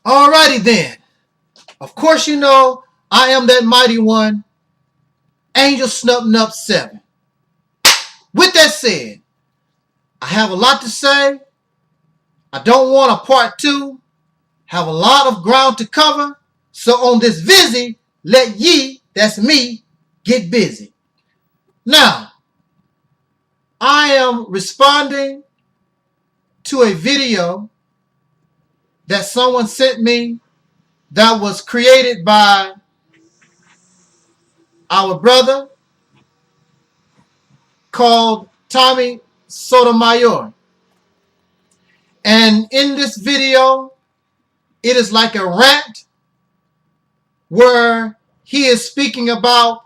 Alrighty then. Of course you know I am that mighty one, Angel Snub Nub 7. With that said, I have a lot to say. I don't want a part 2. Have a lot of ground to cover. So on this visit, let ye, that's me, get busy. Now, I am responding to a video that someone sent me that was created by our brother called Tommy Sotomayor. And in this video, it is like a rant where he is speaking about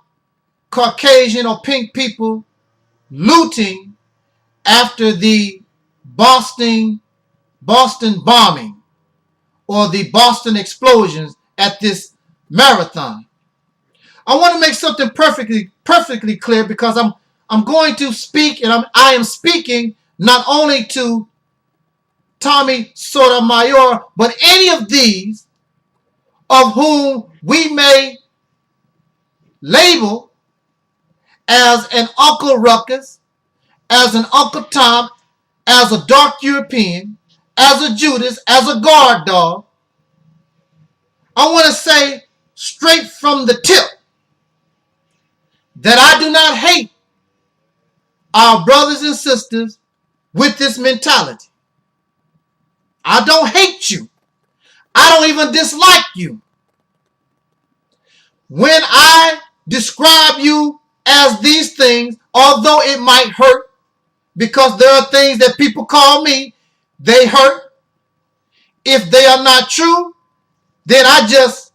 Caucasian or pink people looting after the Boston bombing or the Boston explosions at this marathon. I want to make something perfectly clear because I'm going to speak, and I am speaking not only to Tommy Sotomayor, but any of these of whom we may label as an Uncle Ruckus, as an Uncle Tom, as a dark European, as a Judas, as a guard dog. I want to say straight from the tip that I do not hate our brothers and sisters with this mentality. I don't hate you. I don't even dislike you. When I describe you as these things, although it might hurt, because there are things that people call me, they hurt. If they are not true, then I just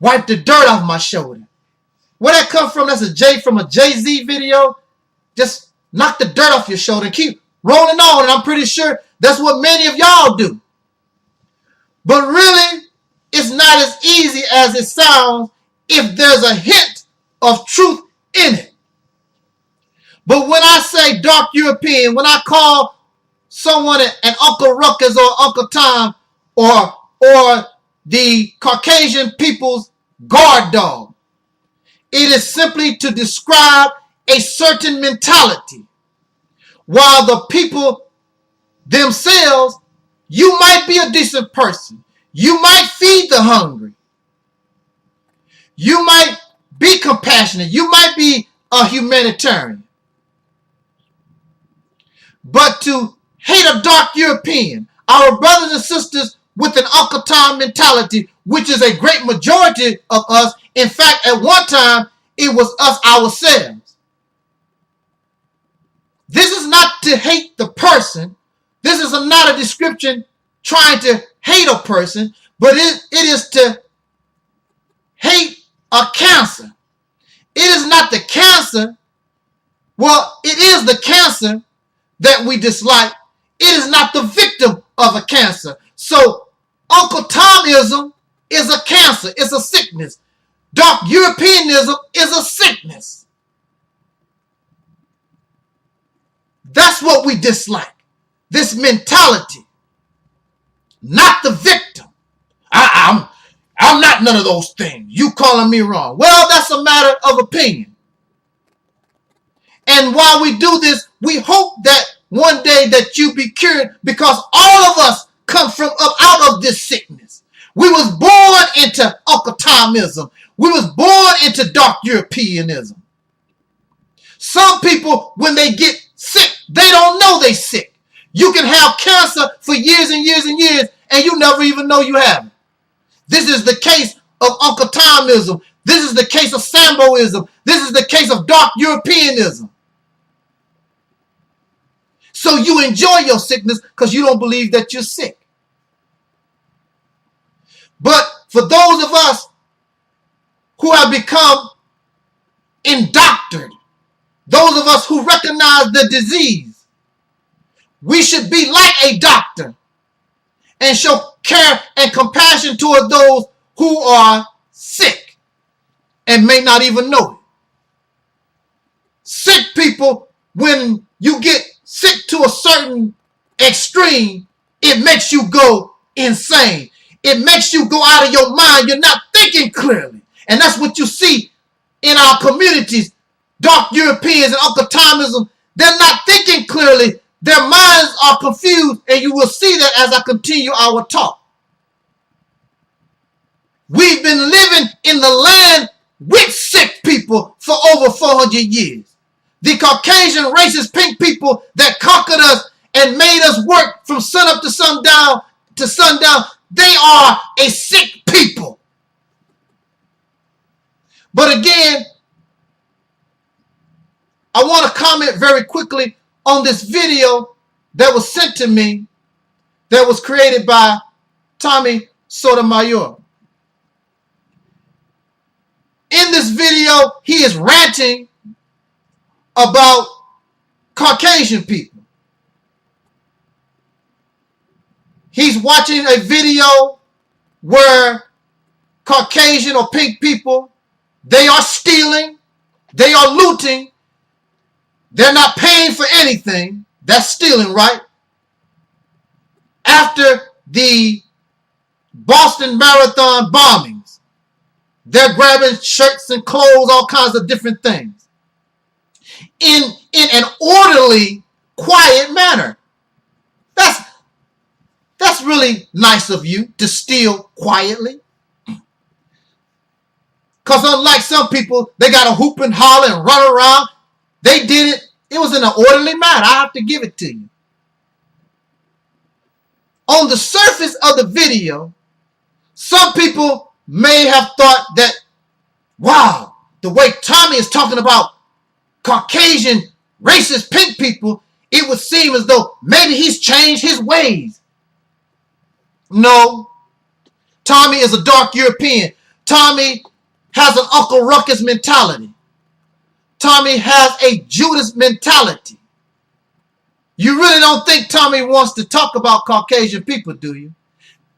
wipe the dirt off my shoulder. Where that come from? That's a J from a Jay-Z video. Just knock the dirt off your shoulder and keep rolling on. And I'm pretty sure that's what many of y'all do. But really, it's not as easy as it sounds if there's a hint of truth in it. But when I say dark European, when I call someone an Uncle Ruckus or Uncle Tom or the Caucasian people's guard dog, it is simply to describe a certain mentality. While the people themselves, you might be a decent person. You might feed the hungry. You might be compassionate. You might be a humanitarian. But to hate a dark European, our brothers and sisters with an Uncle Tom mentality, which is a great majority of us. In fact, at one time, it was us ourselves. This is not to hate the person. This is not a description trying to hate a person, but it is to hate a cancer. It is not the cancer. Well, it is the cancer that we dislike. It is not the victim of a cancer. So Uncle Tomism is a cancer. It's a sickness. Dark Europeanism is a sickness. That's what we dislike. This mentality. Not the victim. I'm not none of those things. You calling me wrong. Well, that's a matter of opinion. And while we do this, we hope that one day that you be cured, because all of us come from up out of this sickness. We was born into Uncle Tomism. We was born into dark Europeanism. Some people, when they get sick, they don't know they sick. You can have cancer for years and years and years, and you never even know you have it. This is the case of Uncle Tomism. This is the case of Samboism. This is the case of dark Europeanism. So you enjoy your sickness because you don't believe that you're sick. But for those of us who have become indoctrined, those of us who recognize the disease, we should be like a doctor and show care and compassion toward those who are sick and may not even know it. Sick people, when you get sick to a certain extreme, it makes you go insane. It makes you go out of your mind. You're not thinking clearly. And that's what you see in our communities. Dark Europeans and Uncle Tomism, they're not thinking clearly. Their minds are confused, and you will see that as I continue our talk. We've been living in the land with sick people for over 400 years. The Caucasian racist pink people that conquered us and made us work from sunup to sundown, they are a sick people. But again, I want to comment very quickly on this video that was sent to me that was created by Tommy Sotomayor. In this video, he is ranting about Caucasian people. He's watching a video where Caucasian or pink people, they are stealing, they are looting, they're not paying for anything. That's stealing, right? After the Boston Marathon bombings, they're grabbing shirts and clothes, all kinds of different things. In an orderly, quiet manner. That's really nice of you to steal quietly. Because unlike some people, they got to hoop and holler and run around. They did it. It was in an orderly manner. I have to give it to you. On the surface of the video, some people may have thought that, wow, the way Tommy is talking about Caucasian, racist, pink people, it would seem as though maybe he's changed his ways. No. Tommy is a dark European. Tommy has an Uncle Ruckus mentality. Tommy has a Judas mentality. You really don't think Tommy wants to talk about Caucasian people, do you?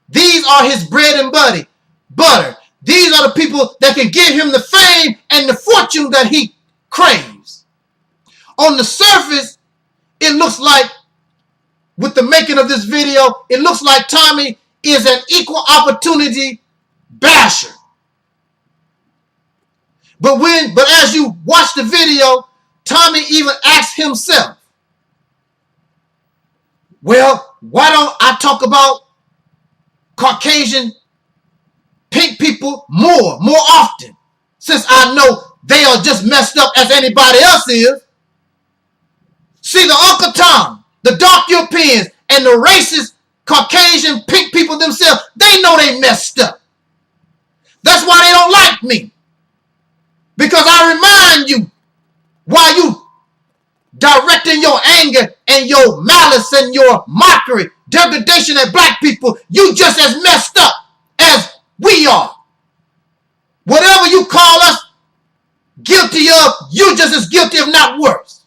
These are his bread and butter. These are the people that can give him the fame and the fortune that he craves. On the surface, it looks like, with the making of this video, it looks like Tommy is an equal opportunity basher. But as you watch the video, Tommy even asks himself, well, why don't I talk about Caucasian pink people more often, since I know they are just messed up as anybody else is? See, the Uncle Tom, the dark Europeans, and the racist Caucasian pink people themselves, they know they messed up. That's why they don't like me. Because I remind you, while you directing your anger and your malice and your mockery, degradation at black people, you just as messed up as we are. Whatever you call us guilty of, you just as guilty, if not worse.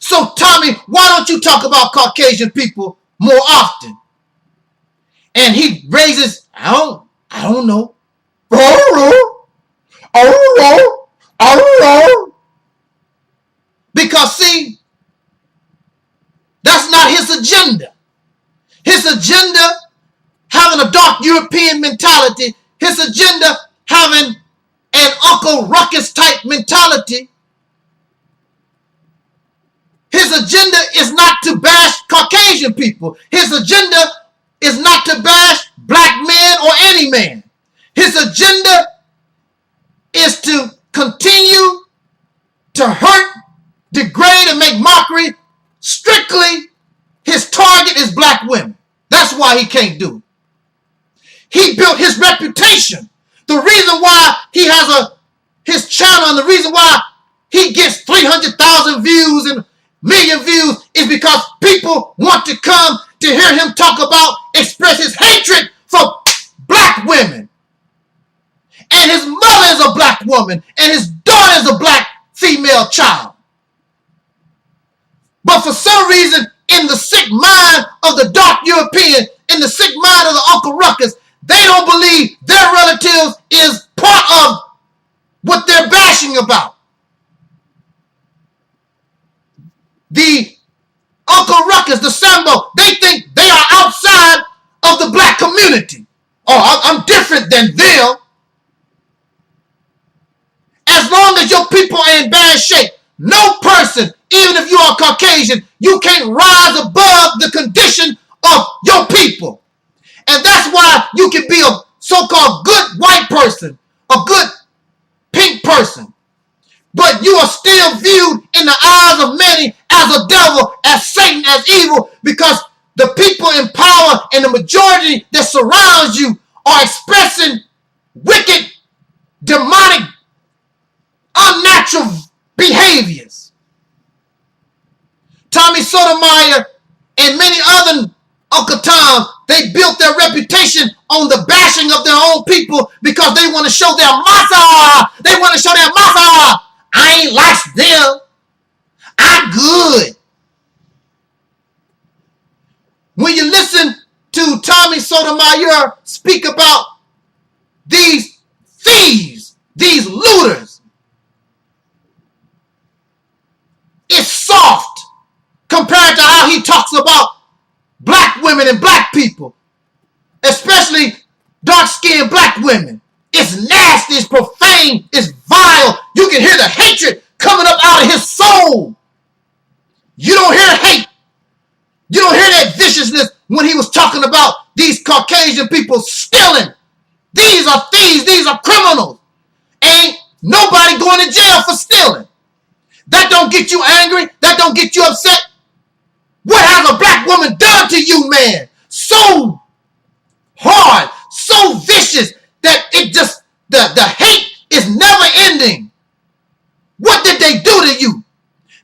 So Tommy, why don't you talk about Caucasian people more often? And he raises, I don't know. I don't know. Because see, that's not his agenda. His agenda, having a dark European mentality, his agenda, having an Uncle Ruckus type mentality, his agenda is not to bash Caucasian people. His agenda is not to bash black men or any man. His agenda is to continue to hurt, degrade, and make mockery. Strictly, his target is black women. That's why he can't do it. He built his reputation. The reason why he has his channel and the reason why he gets 300,000 views and million views is because people want to come to hear him talk about, express his hatred for black women. And his mother is a black woman, and his daughter is a black female child. But for some reason, in the sick mind of the dark European, in the sick mind of the Uncle Ruckus, they don't believe their relatives is part of what they're bashing about. Uncle Ruckus, the Sambo, they think they are outside of the black community. unity. Oh, I'm different than them. As long as your people are in bad shape, no person, even if you are Caucasian, you can't rise above the condition of your people. And that's why you can be a so-called good white person, a good pink person, but you are still viewed in the eyes of many as a devil, as Satan, as evil, because the people in power and the majority that surrounds you are expressing wicked, demonic, unnatural behaviors. Tommy Sotomayor and many other Uncle Toms, they built their reputation on the bashing of their own people because they want to show their massa. They want to show their massa. I ain't like them. I'm good. When you listen to Tommy Sotomayor speak about these thieves, these looters, it's soft compared to how he talks about black women and black people, especially dark-skinned black women. It's nasty, it's profane, it's vile. You can hear the hatred coming up out of his soul. You don't hear hate. You don't hear that viciousness when he was talking about these Caucasian people stealing. These are thieves, these are criminals. Ain't nobody going to jail for stealing. That don't get you angry, that don't get you upset. What has a black woman done to you, man? So hard, so vicious that it just, the hate is never ending. What did they do to you?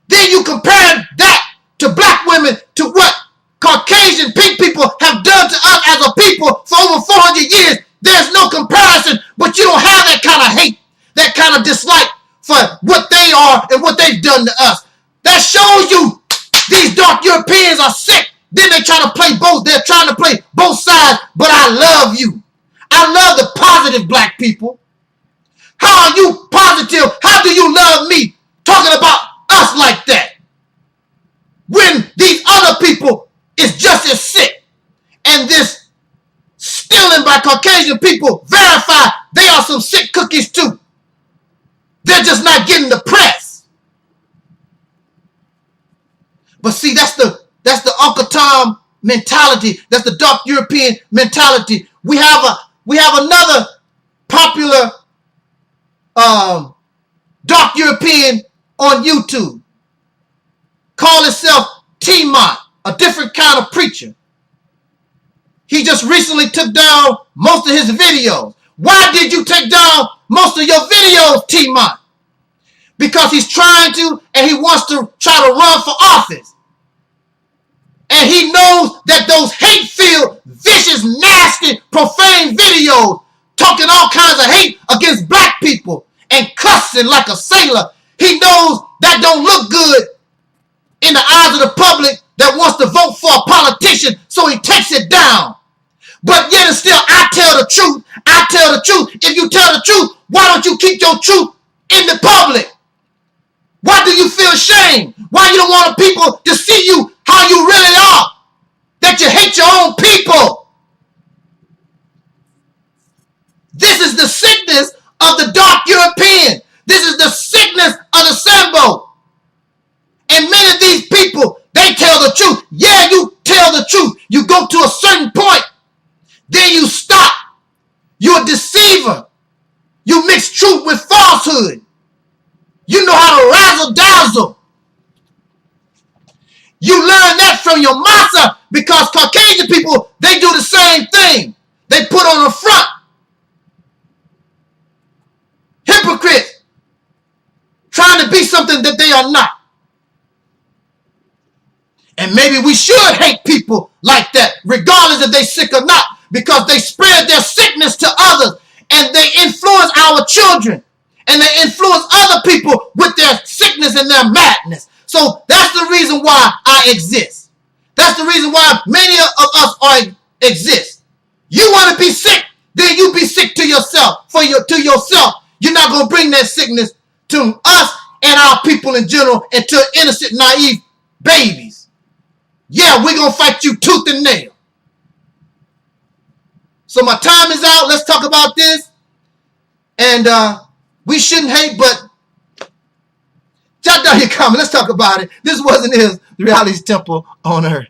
Then you compare that to black women to what Caucasian pink people have done to us as a people for over 400 years. There's no comparison, but you don't have that kind of hate, that kind of dislike for what they are and what they've done to us. That shows you these dark Europeans are sick. Then they try to play both. They're trying to play both sides, but I love you. I love the positive black people. How are you positive? How do you love me talking about us like that? When these other people is just as sick. And this stealing by Caucasian people verify they are some sick cookies too. They're just not getting the press. But see, that's the Uncle Tom mentality. That's the dark European mentality. We have another popular dark European on YouTube. Call himself T-Mont, a different kind of preacher. He just recently took down most of his videos. Why did you take down most of your videos, T-Mont? Because he's trying to, and he wants to try to run for office. And he knows that those hate-filled, vicious, nasty, profane videos talking all kinds of hate against black people and cussing like a sailor, he knows that don't look good in the eyes of the public that wants to vote for a politician, so he takes it down. But yet and still, I tell the truth. I tell the truth. If you tell the truth, why don't you keep your truth in the public? Why do you feel shame? Why you don't want people to see you how you really are? That you hate your own people. This is the sickness of the dark European. This is the sickness of the Sambo. And many of these people, they tell the truth. Yeah, you tell the truth. You go to a certain point. Then you stop. You're a deceiver. You mix truth with falsehood. You know how to razzle dazzle. You learn that from your massa because Caucasian people, they do the same thing. They put on a front. Hypocrites. Trying to be something that they are not. And maybe we should hate people like that, regardless if they're sick or not, because they spread their sickness to others and they influence our children and they influence other people with their sickness and their madness. So that's the reason why I exist. That's the reason why many of us exist. You want to be sick, then you be sick to yourself, to yourself. You're not going to bring that sickness to us and our people in general and to innocent, naive babies. Yeah, we're going to fight you tooth and nail. So my time is out. Let's talk about this. And we shouldn't hate, but jot down your comment. Let's talk about it. This wasn't his reality's temple on earth.